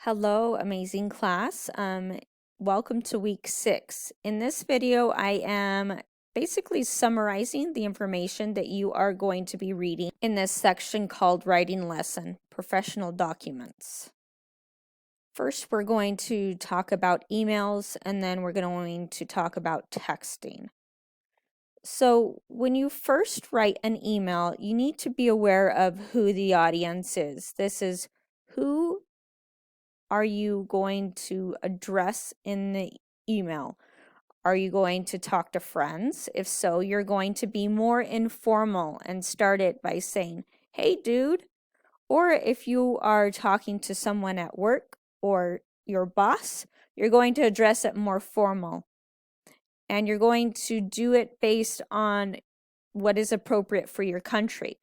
Hello, amazing class. Welcome to week 6. In this video, I am basically summarizing the information that you are going to be reading in this section called Writing Lesson, Professional Documents. First, we're going to talk about emails, and then we're going to talk about texting. So when you first write an email, you need to be aware of who the audience is. This is who are you going to address in the email? Are you going to talk to friends? If so, you're going to be more informal and start it by saying, "Hey, dude." Or if you are talking to someone at work or your boss, you're going to address it more formal. And you're going to do it based on what is appropriate for your country.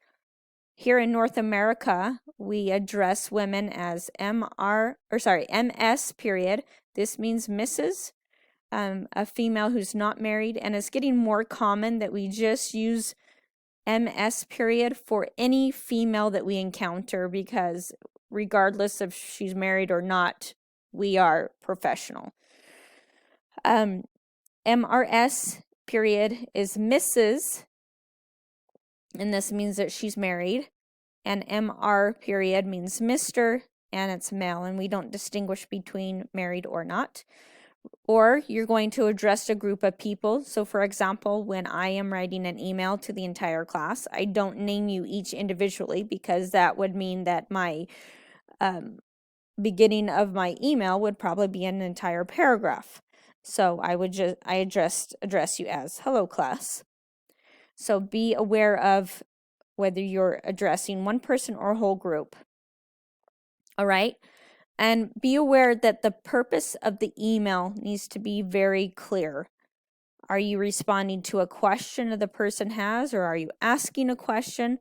Here in North America, we address women as MS period. This means Mrs., a female who's not married, and it's getting more common that we just use MS period for any female that we encounter because regardless if she's married or not, we are professional. MRS period is Mrs., and this means that she's married. And MR period means Mr., and it's male, and we don't distinguish between married or not. Or you're going to address a group of people. So for example, when I am writing an email to the entire class, I don't name you each individually because that would mean that my beginning of my email would probably be an entire paragraph. So I address you as hello class. So be aware of whether you're addressing one person or a whole group. All right. And be aware that the purpose of the email needs to be very clear. Are you responding to a question that the person has, or are you asking a question?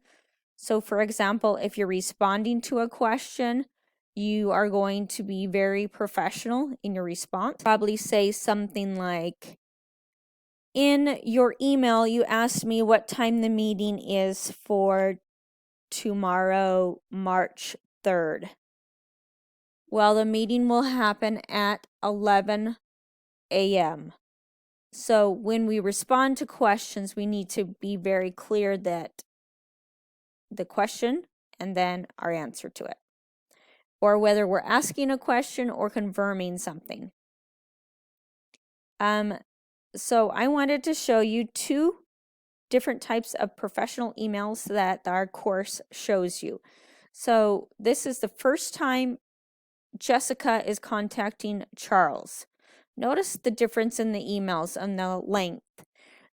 So for example, if you're responding to a question, you are going to be very professional in your response. Probably say something like, in your email, you asked me what time the meeting is for tomorrow, March 3rd. Well, the meeting will happen at 11 a.m. So when we respond to questions, we need to be very clear that the question and then our answer to it. Or whether we're asking a question or confirming something. So I wanted to show you two different types of professional emails that our course shows you. So this is the first time Jessica is contacting Charles. Notice the difference in the emails and the length.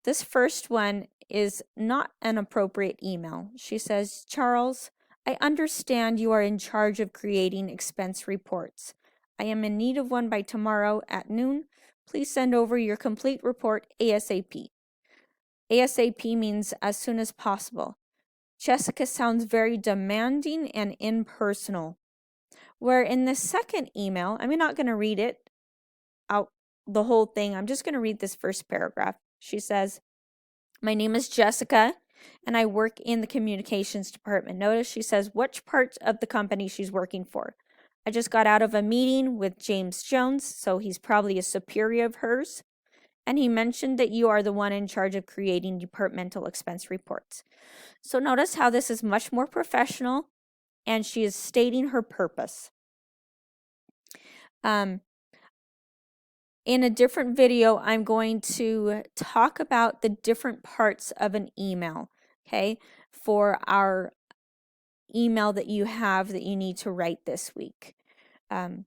This first one is not an appropriate email. She says, "Charles, I understand you are in charge of creating expense reports. I am in need of one by tomorrow at noon. Please send over your complete report ASAP." ASAP means as soon as possible. Jessica sounds very demanding and impersonal. Where in the second email, I'm not going to read it out the whole thing. I'm just going to read this first paragraph. She says, "My name is Jessica and I work in the communications department." Notice she says which part of the company she's working for. "I just got out of a meeting with James Jones, so he's probably a superior of hers. And he mentioned that you are the one in charge of creating departmental expense reports." So notice how this is much more professional and she is stating her purpose. In a different video, I'm going to talk about the different parts of an email, okay, for our email that you have that you need to write this week. And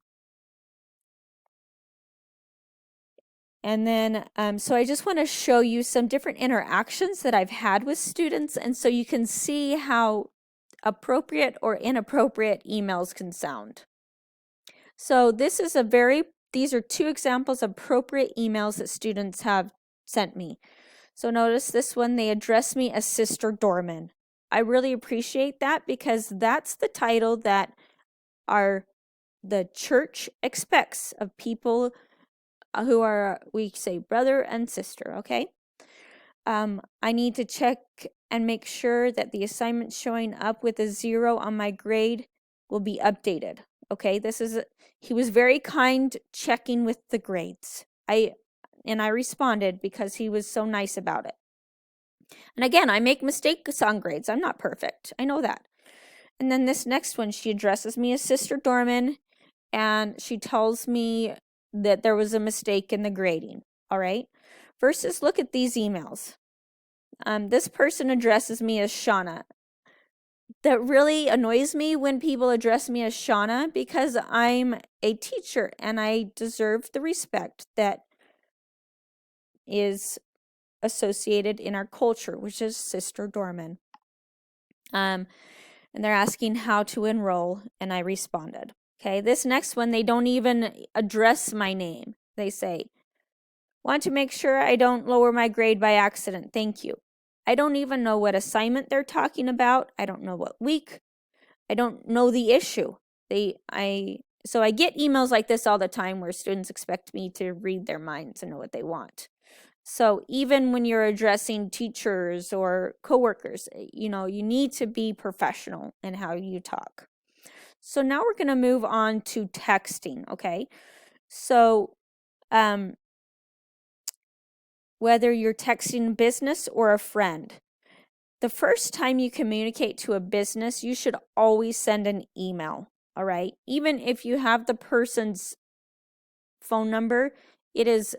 then, so I just want to show you some different interactions that I've had with students, and so you can see how appropriate or inappropriate emails can sound. So these are two examples of appropriate emails that students have sent me. So notice this one, they address me as Sister Dorman. I really appreciate that because that's the title that the church expects of people who are, we say brother and sister, okay? I need to check and make sure that the assignment showing up with a 0 on my grade will be updated. Okay, he was very kind checking with the grades. I responded because he was so nice about it. And again, I make mistakes on grades. I'm not perfect. I know that. And then this next one, she addresses me as Sister Dorman, and she tells me that there was a mistake in the grading. All right. Versus, look at these emails. This person addresses me as Shauna. That really annoys me when people address me as Shauna, because I'm a teacher and I deserve the respect that is associated in our culture, which is Sister Dorman. And they're asking how to enroll, and I responded. Okay, this next one, they don't even address my name. They say, want to make sure I don't lower my grade by accident. Thank you. I don't even know what assignment they're talking about. I don't know what week. I don't know the issue. So I get emails like this all the time where students expect me to read their minds and know what they want. So even when you're addressing teachers or coworkers, you need to be professional in how you talk. So now we're going to move on to texting, okay? So whether you're texting business or a friend, the first time you communicate to a business, you should always send an email, all right? Even if you have the person's phone number, it is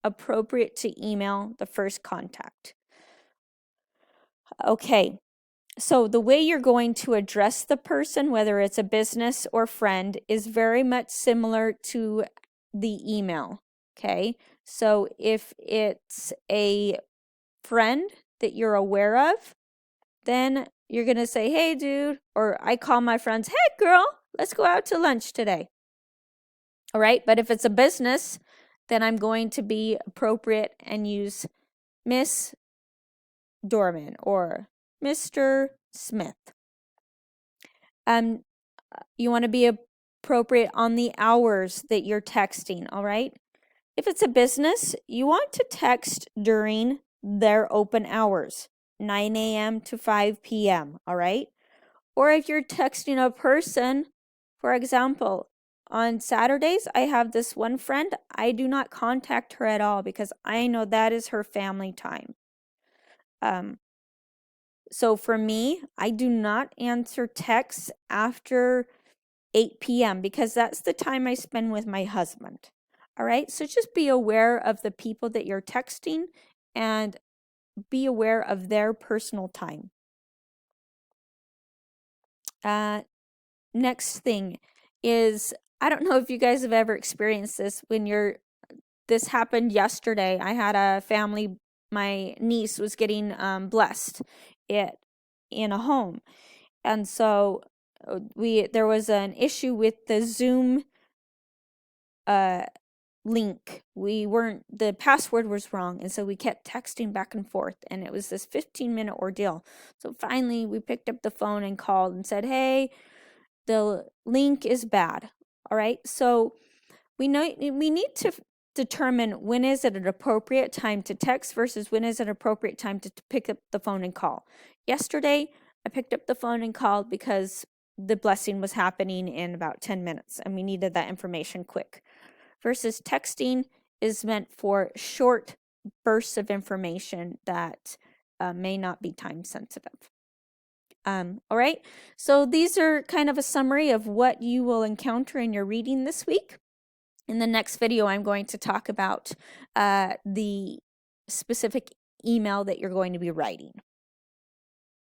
appropriate to email the first contact. Okay, so the way you're going to address the person, whether it's a business or friend, is very much similar to the email, okay? So if it's a friend that you're aware of, then you're going to say, hey, dude, or I call my friends, hey, girl, let's go out to lunch today. All right, but if it's a business, then I'm going to be appropriate and use Miss Dorman or Mr. Smith. You want to be appropriate on the hours that you're texting, all right? If it's a business, you want to text during their open hours, 9 a.m. to 5 p.m., all right? Or if you're texting a person, for example, on Saturdays, I have this one friend, I do not contact her at all because I know that is her family time. So for me, I do not answer texts after 8 p.m. because that's the time I spend with my husband. All right, so just be aware of the people that you're texting and be aware of their personal time. Next thing is, I don't know if you guys have ever experienced this this happened yesterday. I had a family, my niece was getting blessed in a home. And so there was an issue with the Zoom link. The password was wrong, and so we kept texting back and forth, and it was this 15-minute ordeal. So finally we picked up the phone and called and said, hey, the link is bad. All right, so we need to determine when is it an appropriate time to text versus when is it an appropriate time to pick up the phone and call. Yesterday I picked up the phone and called because the blessing was happening in about 10 minutes and we needed that information quick. Versus texting is meant for short bursts of information that may not be time sensitive. All right, so these are kind of a summary of what you will encounter in your reading this week. In the next video, I'm going to talk about the specific email that you're going to be writing.